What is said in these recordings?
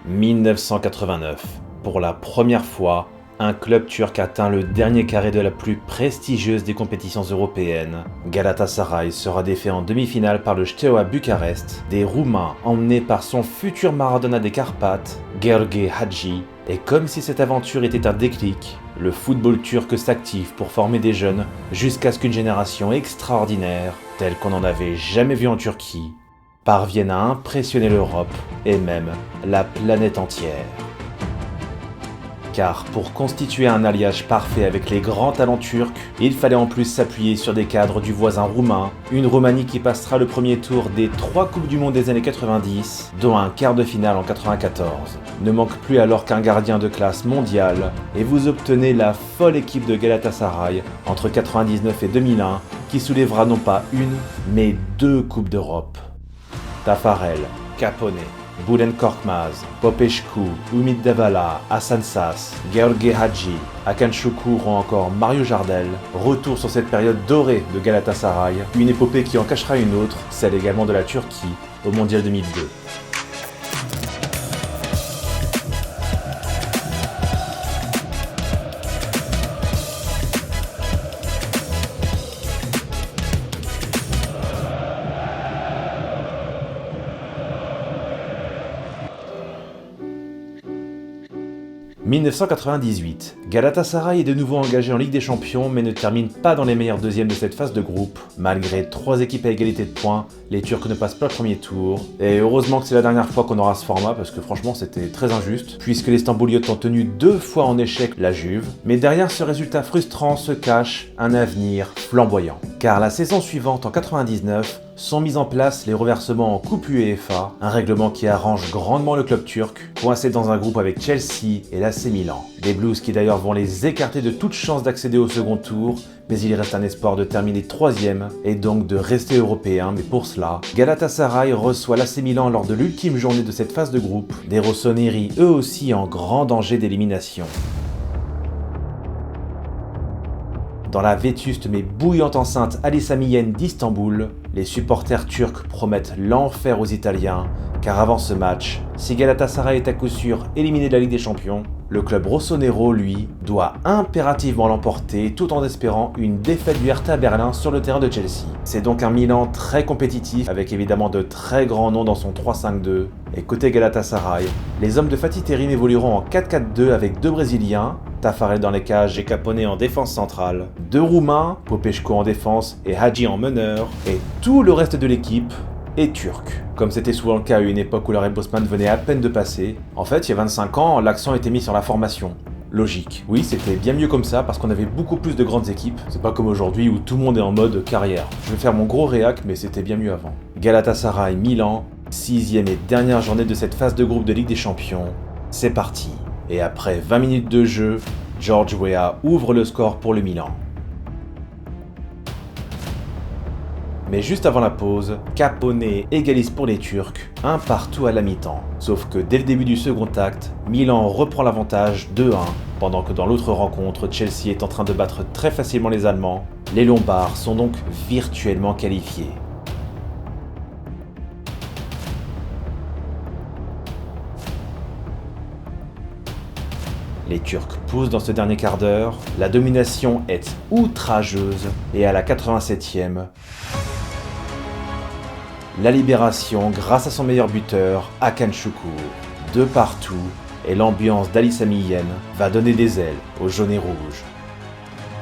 1989. Pour la première fois, un club turc atteint le dernier carré de la plus prestigieuse des compétitions européennes. Galatasaray sera défait en demi-finale par le Steaua Bucarest, des Roumains emmenés par son futur Maradona des Carpates, Gheorghe Hagi. Et comme si cette aventure était un déclic, le football turc s'active pour former des jeunes jusqu'à ce qu'une génération extraordinaire, telle qu'on n'en avait jamais vu en Turquie, parvienne à impressionner l'Europe et même la planète entière. Car pour constituer un alliage parfait avec les grands talents turcs, il fallait en plus s'appuyer sur des cadres du voisin roumain, une Roumanie qui passera le premier tour des 3 Coupes du Monde des années 90, dont un quart de finale en 94. Ne manque plus alors qu'un gardien de classe mondiale, et vous obtenez la folle équipe de Galatasaray entre 99 et 2001, qui soulèvera non pas une, mais 2 Coupes d'Europe. Taffarel, Capone, Bülent Korkmaz, Popescu, Umit Davala, Hasan Şaş, Gheorghe Hagi, Hakan Şükür ou encore Mario Jardel, retour sur cette période dorée de Galatasaray, une épopée qui en cachera une autre, celle également de la Turquie, au Mondial 2002. « 1998. Galatasaray est de nouveau engagé en Ligue des Champions mais ne termine pas dans les meilleurs deuxièmes de cette phase de groupe. Malgré 3 équipes à égalité de points, les Turcs ne passent pas le premier tour. Et heureusement que c'est la dernière fois qu'on aura ce format parce que franchement c'était très injuste, puisque les Stambouliotes ont tenu 2 fois en échec la Juve. Mais derrière ce résultat frustrant se cache un avenir flamboyant. Car la saison suivante, en 99, sont mis en place les reversements en Coupe UEFA, un règlement qui arrange grandement le club turc, coincé dans un groupe avec Chelsea et l'AC Milan. Des Blues qui d'ailleurs vont les écarter de toute chance d'accéder au second tour, mais il reste un espoir de terminer 3e et donc de rester européen. Mais pour cela, Galatasaray reçoit l'AC Milan lors de l'ultime journée de cette phase de groupe, des rossoneri eux aussi en grand danger d'élimination. Dans la vétuste mais bouillante enceinte Ali Sami Yen d'Istanbul, les supporters turcs promettent l'enfer aux Italiens, car avant ce match, si Galatasaray est à coup sûr éliminé de la Ligue des Champions, le club rossonero, lui, doit impérativement l'emporter tout en espérant une défaite du Hertha Berlin sur le terrain de Chelsea. C'est donc un Milan très compétitif, avec évidemment de très grands noms dans son 3-5-2. Et côté Galatasaray, les hommes de Fatih Terim évolueront en 4-4-2 avec 2 Brésiliens, Taffarel dans les cages et Capone en défense centrale, 2 Roumains, Popescu en défense et Hagi en meneur, et tout le reste de l'équipe est turc. Comme c'était souvent le cas à une époque où le Red Bosman venait à peine de passer, en fait il y a 25 ans, l'accent était mis sur la formation. Logique. Oui, c'était bien mieux comme ça parce qu'on avait beaucoup plus de grandes équipes. C'est pas comme aujourd'hui où tout le monde est en mode carrière. Je vais faire mon gros réac, mais c'était bien mieux avant. Galatasaray, Milan, 6e et dernière journée de cette phase de groupe de Ligue des Champions. C'est parti. Et après 20 minutes de jeu, George Weah ouvre le score pour le Milan. Mais juste avant la pause, Capone égalise pour les Turcs, 1-1 à la mi-temps. Sauf que dès le début du second acte, Milan reprend l'avantage 2-1, pendant que dans l'autre rencontre, Chelsea est en train de battre très facilement les Allemands. Les Lombards sont donc virtuellement qualifiés. Les Turcs poussent dans ce dernier quart d'heure, la domination est outrageuse, et à la 87e, la libération grâce à son meilleur buteur, Hakan Şükür. 2 partout, et l'ambiance d'Ali Sami Yen va donner des ailes aux jaunes et rouges.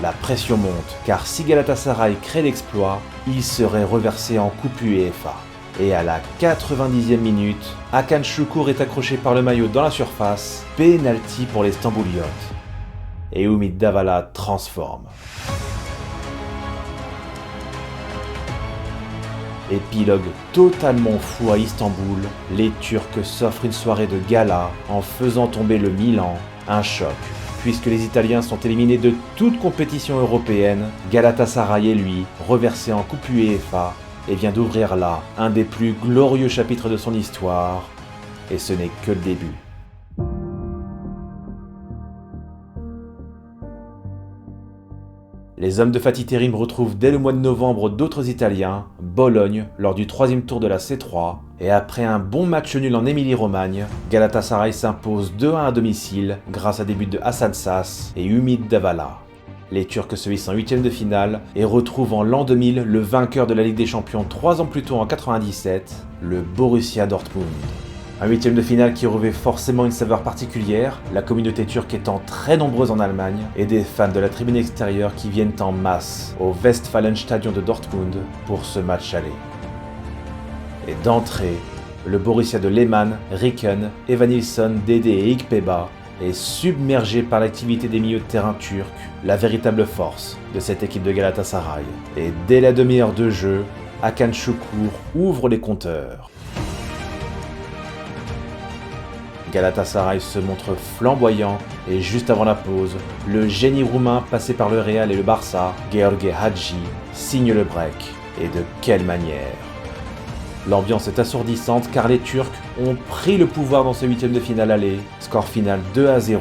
La pression monte, car si Galatasaray crée l'exploit, il serait reversé en Coupe UEFA. Et à la 90e minute, Hakan Şükür est accroché par le maillot dans la surface, pénalty pour les Stambouliotes. Et Umit Davala transforme. Épilogue totalement fou à Istanbul, les Turcs s'offrent une soirée de gala en faisant tomber le Milan, un choc. Puisque les Italiens sont éliminés de toute compétition européenne, Galatasaray est lui reversé en Coupe UEFA et vient d'ouvrir là un des plus glorieux chapitres de son histoire, et ce n'est que le début. Les hommes de Fatih Terim retrouvent dès le mois de novembre d'autres Italiens, Bologne, lors du 3e tour de la C3, Et après un bon match nul en Émilie-Romagne, Galatasaray s'impose 2-1 à domicile grâce à des buts de Hasan Şaş et Ümit Davala. Les Turcs se hissent en huitième de finale et retrouvent en l'an 2000 le vainqueur de la Ligue des Champions 3 ans plus tôt en 97, le Borussia Dortmund. Un huitième de finale qui revêt forcément une saveur particulière, la communauté turque étant très nombreuse en Allemagne, et des fans de la tribune extérieure qui viennent en masse au Westfalenstadion de Dortmund pour ce match aller. Et d'entrée, le Borussia de Lehmann, Ricken, Evanilson, Dede et Ikpeba est submergé par l'activité des milieux de terrain turcs, la véritable force de cette équipe de Galatasaray. Et dès la demi-heure de jeu, Hakan Şükür ouvre les compteurs. Galatasaray se montre flamboyant et juste avant la pause, le génie roumain passé par le Real et le Barça, Gheorghe Hagi, signe le break. Et de quelle manière! L'ambiance est assourdissante car les Turcs ont pris le pouvoir dans ce huitième de finale aller. Score final 2-0.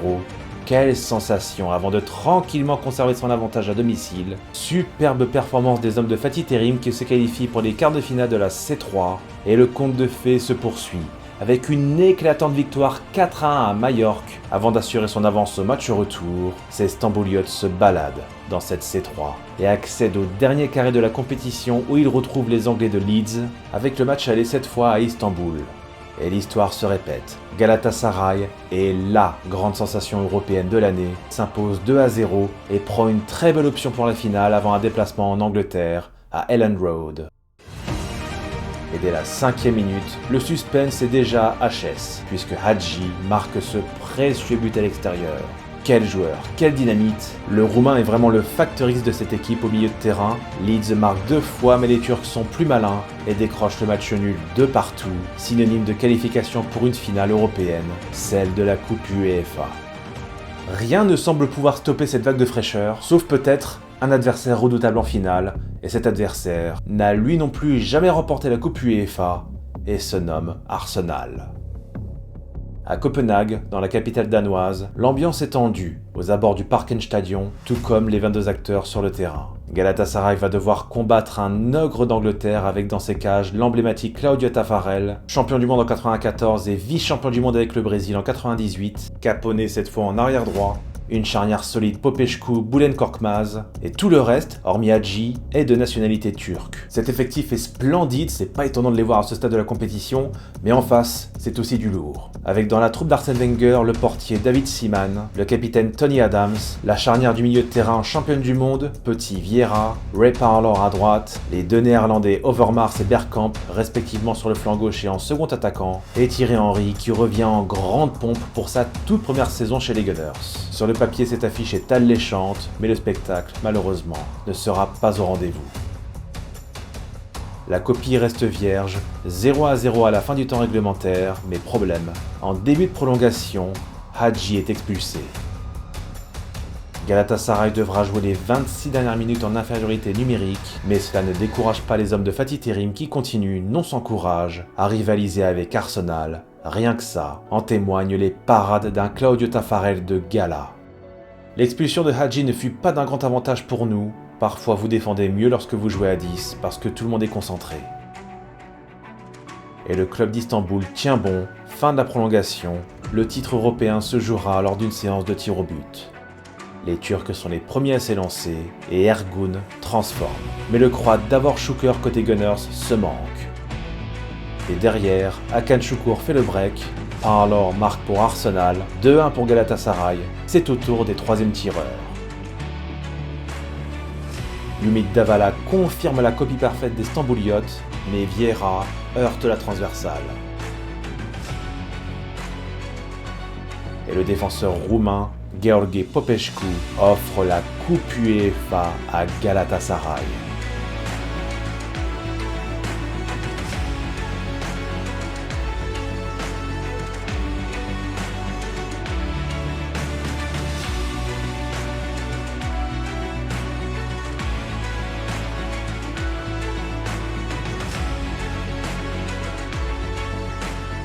Quelle sensation avant de tranquillement conserver son avantage à domicile. Superbe performance des hommes de Fatih Terim qui se qualifient pour les quarts de finale de la C3. Et le conte de fées se poursuit avec une éclatante victoire 4-1 à Majorque. Avant d'assurer son avance au match retour, ces Stambouliotes se baladent dans cette C3 et accèdent au dernier carré de la compétition où ils retrouvent les Anglais de Leeds avec le match aller cette fois à Istanbul. Et l'histoire se répète. Galatasaray est LA grande sensation européenne de l'année, s'impose 2-0 et prend une très belle option pour la finale avant un déplacement en Angleterre à Elland Road. Et dès la 5e minute, le suspense est déjà HS, puisque Hagi marque ce précieux but à l'extérieur. Quel joueur, quelle dynamite! Le Roumain est vraiment le facteur X de cette équipe au milieu de terrain. Leeds marque 2 fois, mais les Turcs sont plus malins et décrochent le match nul de partout, synonyme de qualification pour une finale européenne, celle de la Coupe UEFA. Rien ne semble pouvoir stopper cette vague de fraîcheur, sauf peut-être un adversaire redoutable en finale, et cet adversaire n'a lui non plus jamais remporté la Coupe UEFA, et se nomme Arsenal. À Copenhague, dans la capitale danoise, l'ambiance est tendue aux abords du Parkenstadion, tout comme les 22 acteurs sur le terrain. Galatasaray va devoir combattre un ogre d'Angleterre avec dans ses cages l'emblématique Claudio Taffarel, champion du monde en 94 et vice-champion du monde avec le Brésil en 98, caponné cette fois en arrière droit, une charnière solide Popescu-Bülent Korkmaz, et tout le reste, hormis Hagi, est de nationalité turque. Cet effectif est splendide, c'est pas étonnant de les voir à ce stade de la compétition, mais en face, c'est aussi du lourd. Avec dans la troupe d'Arsène Wenger, le portier David Seaman, le capitaine Tony Adams, la charnière du milieu de terrain championne du monde, Petit Vieira, Ray Parlour à droite, les deux néerlandais Overmars et Bergkamp, respectivement sur le flanc gauche et en second attaquant, et Thierry Henry qui revient en grande pompe pour sa toute première saison chez les Gunners. Sur le papier, cette affiche est alléchante, mais le spectacle, malheureusement, ne sera pas au rendez-vous. La copie reste vierge, 0-0 à la fin du temps réglementaire, mais problème, en début de prolongation, Hagi est expulsé. Galatasaray devra jouer les 26 dernières minutes en infériorité numérique, mais cela ne décourage pas les hommes de Fatih Terim qui continuent, non sans courage, à rivaliser avec Arsenal. Rien que ça, en témoignent les parades d'un Claudio Taffarel de gala. L'expulsion de Hagi ne fut pas d'un grand avantage pour nous. Parfois vous défendez mieux lorsque vous jouez à 10 parce que tout le monde est concentré. Et le club d'Istanbul tient bon, fin de la prolongation, le titre européen se jouera lors d'une séance de tir au but. Les Turcs sont les premiers à s'élancer et Ergun transforme. Mais le Croate Davor Şükür côté Gunners se manque. Et derrière, Hakan Şükür fait le break. Parlour marque pour Arsenal, 2-1 pour Galatasaray, c'est au tour des troisièmes tireurs. Ümit Davala confirme la copie parfaite des Stambouliotes, mais Vieira heurte la transversale. Et le défenseur roumain, Gheorghe Popescu, offre la Coupe UEFA à Galatasaray.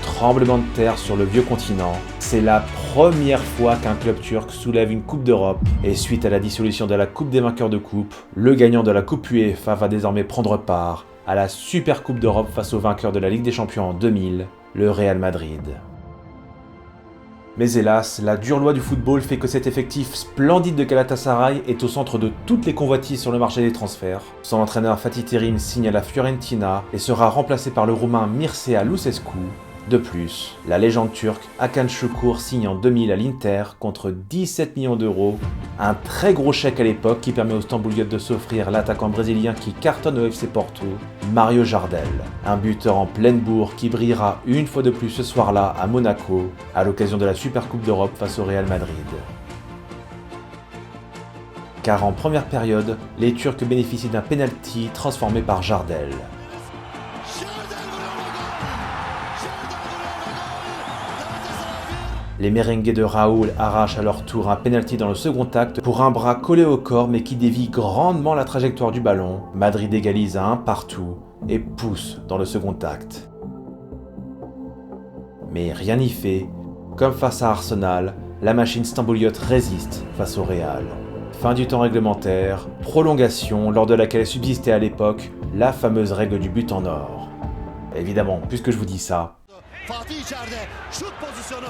Tremblement de terre sur le vieux continent, c'est la première fois qu'un club turc soulève une Coupe d'Europe et suite à la dissolution de la Coupe des vainqueurs de coupe, le gagnant de la Coupe UEFA va désormais prendre part à la Super Coupe d'Europe face au vainqueur de la Ligue des Champions en 2000, le Real Madrid. Mais hélas, la dure loi du football fait que cet effectif splendide de Galatasaray est au centre de toutes les convoitises sur le marché des transferts. Son entraîneur Fatih Terim signe à la Fiorentina et sera remplacé par le Roumain Mircea Lucescu. De plus, la légende turque Hakan Şükür signe en 2000 à l'Inter contre 17 millions d'euros, un très gros chèque à l'époque qui permet aux Stambouliotes de s'offrir l'attaquant brésilien qui cartonne au FC Porto, Mario Jardel, un buteur en pleine bourre qui brillera une fois de plus ce soir-là à Monaco, à l'occasion de la Super Coupe d'Europe face au Real Madrid. Car en première période, les Turcs bénéficient d'un penalty transformé par Jardel. Les merengues de Raoul arrachent à leur tour un penalty dans le second acte pour un bras collé au corps mais qui dévie grandement la trajectoire du ballon. Madrid égalise à 1 partout et pousse dans le second acte. Mais rien n'y fait. Comme face à Arsenal, la machine stambouliote résiste face au Real. Fin du temps réglementaire, prolongation lors de laquelle subsistait à l'époque la fameuse règle du but en or. Évidemment, puisque je vous dis ça, Fatih içeride. Şut pozisyonu.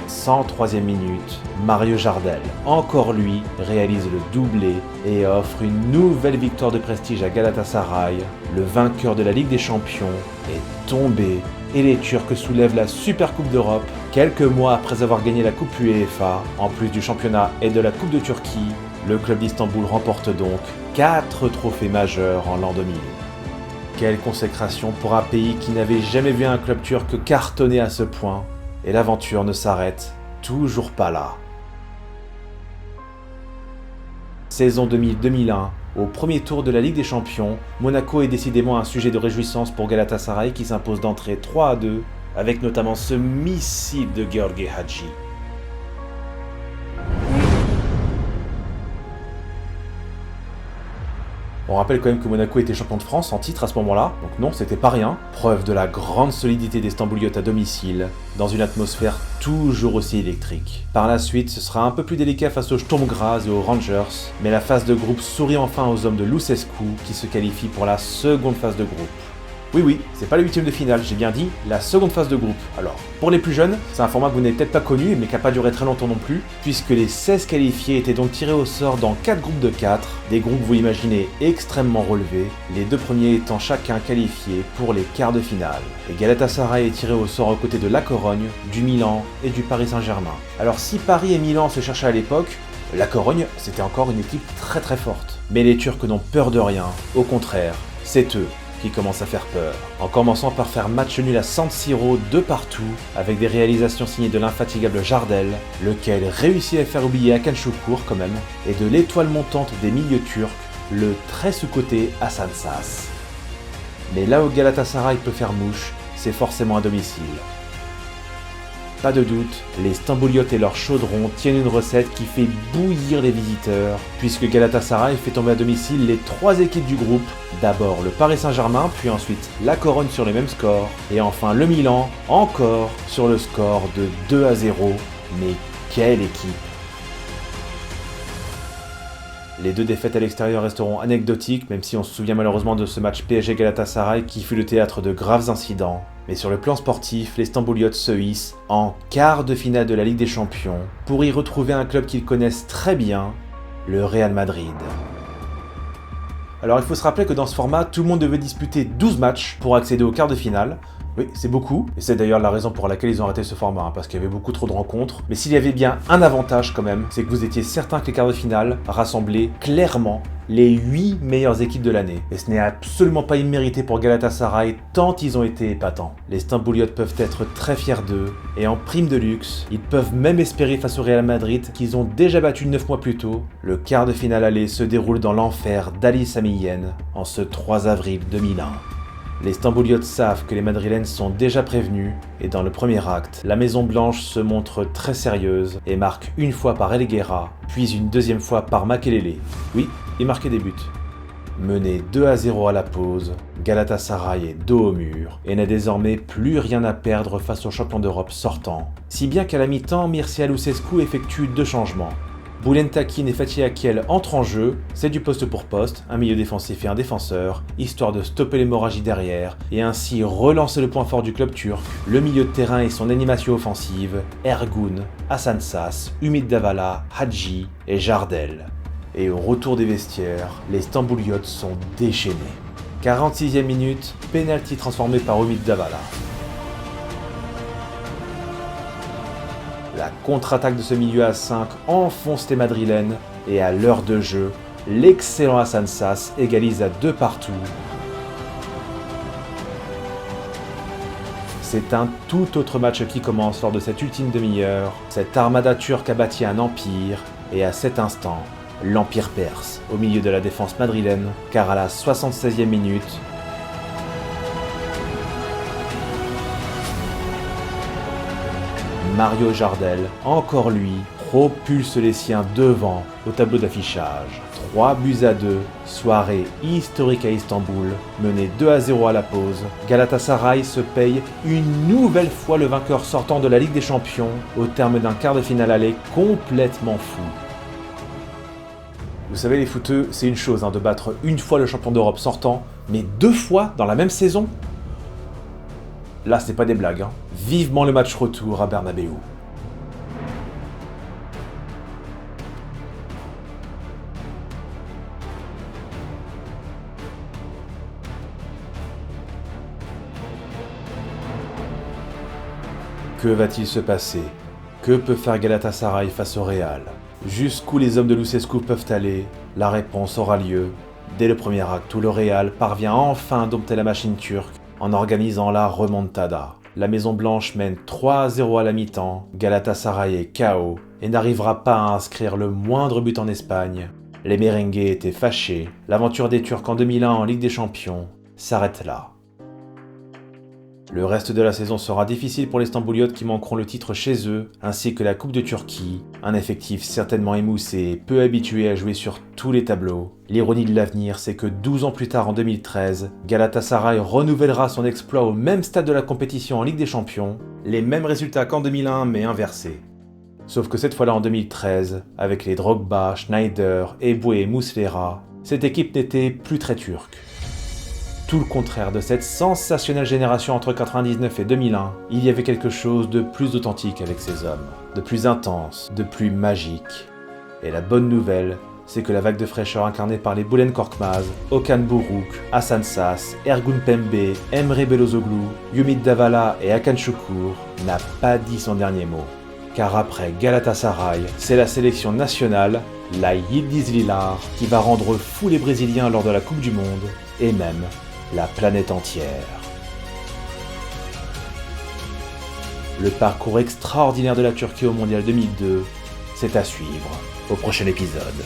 103e minute, Mario Jardel, encore lui, réalise le doublé et offre une nouvelle victoire de prestige à Galatasaray. Le vainqueur de la Ligue des Champions est tombé et les Turcs soulèvent la Super Coupe d'Europe quelques mois après avoir gagné la Coupe UEFA. En plus du championnat et de la Coupe de Turquie, le club d'Istanbul remporte donc 4 trophées majeurs en l'an 2000. Quelle consécration pour un pays qui n'avait jamais vu un club turc cartonner à ce point. Et l'aventure ne s'arrête toujours pas là. Saison 2000-2001, au premier tour de la Ligue des Champions, Monaco est décidément un sujet de réjouissance pour Galatasaray qui s'impose d'entrée 3-2, avec notamment ce missile de Gheorghe Hagi. On rappelle quand même que Monaco était champion de France en titre à ce moment-là, donc non, c'était pas rien. Preuve de la grande solidité des Stambouliotes à domicile, dans une atmosphère toujours aussi électrique. Par la suite, ce sera un peu plus délicat face aux Sturm Graz et aux Rangers, mais la phase de groupe sourit enfin aux hommes de Lucescu qui se qualifient pour la seconde phase de groupe. Oui, c'est pas le 8e de finale, j'ai bien dit, la seconde phase de groupe. Alors, pour les plus jeunes, c'est un format que vous n'avez peut-être pas connu, mais qui n'a pas duré très longtemps non plus, puisque les 16 qualifiés étaient donc tirés au sort dans 4 groupes de 4, des groupes, vous imaginez, extrêmement relevés, les 2 premiers étant chacun qualifiés pour les quarts de finale. Et Galatasaray est tiré au sort aux côtés de la Corogne, du Milan et du Paris Saint-Germain. Alors si Paris et Milan se cherchaient à l'époque, la Corogne, c'était encore une équipe très très forte. Mais les Turcs n'ont peur de rien, au contraire, c'est eux qui commence à faire peur, en commençant par faire match nul à San Siro de partout, avec des réalisations signées de l'infatigable Jardel, lequel réussit à faire oublier Hakan Şükür quand même, et de l'étoile montante des milieux turcs, le très sous-coté Hasan Şaş. Mais là où Galatasaray peut faire mouche, c'est forcément à domicile. Pas de doute, les Stambouliotes et leur chaudron tiennent une recette qui fait bouillir les visiteurs, puisque Galatasaray fait tomber à domicile les 3 équipes du groupe, d'abord le Paris Saint-Germain, puis ensuite la Corogne sur le même score, et enfin le Milan, encore sur le score de 2-0. Mais quelle équipe! Les 2 défaites à l'extérieur resteront anecdotiques, même si on se souvient malheureusement de ce match PSG-Galatasaray qui fut le théâtre de graves incidents. Mais sur le plan sportif, les Stambouliotes se hissent en quart de finale de la Ligue des Champions pour y retrouver un club qu'ils connaissent très bien, le Real Madrid. Alors il faut se rappeler que dans ce format, tout le monde devait disputer 12 matchs pour accéder au quart de finale. Oui, c'est beaucoup, et c'est d'ailleurs la raison pour laquelle ils ont arrêté ce format, parce qu'il y avait beaucoup trop de rencontres. Mais s'il y avait bien un avantage quand même, c'est que vous étiez certain que les quarts de finale rassemblaient clairement les 8 meilleures équipes de l'année. Et ce n'est absolument pas immérité pour Galatasaray, tant ils ont été épatants. Les Stambouliotes peuvent être très fiers d'eux, et en prime de luxe, ils peuvent même espérer face au Real Madrid, qu'ils ont déjà battu 9 mois plus tôt. Le quart de finale aller se déroule dans l'enfer d'Ali Sami Yen, en ce 3 avril 2001. Les Stambouliotes savent que les Madrilènes sont déjà prévenus, et dans le premier acte, la Maison Blanche se montre très sérieuse et marque une fois par Elguera, puis une deuxième fois par Makelele. Oui, il marquait des buts. Mené 2-0 à la pause, Galatasaray est dos au mur et n'a désormais plus rien à perdre face aux champions d'Europe sortants. Si bien qu'à la mi-temps, Mircea Lucescu effectue 2 changements. Bülent Tekin et Fatih Akel entrent en jeu, c'est du poste pour poste, un milieu défensif et un défenseur, histoire de stopper l'hémorragie derrière et ainsi relancer le point fort du club turc, le milieu de terrain et son animation offensive, Ergun, Hasan Şaş, Ümit Davala, Hadji et Jardel. Et au retour des vestiaires, les Stambouliotes sont déchaînés. 46e minute, penalty transformé par Ümit Davala. La contre-attaque de ce milieu à 5 enfonce les Madrilènes et à l'heure de jeu, l'excellent Hasan Şaş égalise à 2 partout. C'est un tout autre match qui commence lors de cette ultime demi-heure. Cette armada turque a bâti un empire et à cet instant, l'empire perse au milieu de la défense madrilène car à la 76e minute, Mario Jardel, encore lui, propulse les siens devant au tableau d'affichage. 3-2, soirée historique à Istanbul, menée 2-0 à la pause. Galatasaray se paye une nouvelle fois le vainqueur sortant de la Ligue des Champions au terme d'un quart de finale aller complètement fou. Vous savez les footeux, c'est une chose de battre une fois le champion d'Europe sortant, mais 2 fois dans la même saison. Là, c'est pas des blagues. Vivement le match retour à Bernabéu. Que va-t-il se passer? Que peut faire Galatasaray face au Real? Jusqu'où les hommes de Lucescu peuvent aller? La réponse aura lieu dès le premier acte où le Real parvient enfin à dompter la machine turque en organisant la remontada. La Maison Blanche mène 3-0 à la mi-temps, Galatasaray est KO et n'arrivera pas à inscrire le moindre but en Espagne. Les merengues étaient fâchés, l'aventure des Turcs en 2001 en Ligue des Champions s'arrête là. Le reste de la saison sera difficile pour les Stambouliotes qui manqueront le titre chez eux, ainsi que la Coupe de Turquie, un effectif certainement émoussé et peu habitué à jouer sur tous les tableaux. L'ironie de l'avenir, c'est que 12 ans plus tard, en 2013, Galatasaray renouvellera son exploit au même stade de la compétition en Ligue des Champions, les mêmes résultats qu'en 2001 mais inversés. Sauf que cette fois-là en 2013, avec les Drogba, Schneider, Eboué et Muslera, cette équipe n'était plus très turque. Tout le contraire de cette sensationnelle génération entre 1999 et 2001, il y avait quelque chose de plus authentique avec ces hommes, de plus intense, de plus magique. Et la bonne nouvelle, c'est que la vague de fraîcheur incarnée par les Bülent Korkmaz, Okan Buruk, Hasan Şaş, Ergun Pembe, Emre Belözoğlu, Ümit Davala et Hakan Şükür n'a pas dit son dernier mot. Car après Galatasaray, c'est la sélection nationale, la Yıldızlılar, qui va rendre fous les Brésiliens lors de la Coupe du Monde, et même la planète entière. Le parcours extraordinaire de la Turquie au Mondial 2002, c'est à suivre au prochain épisode.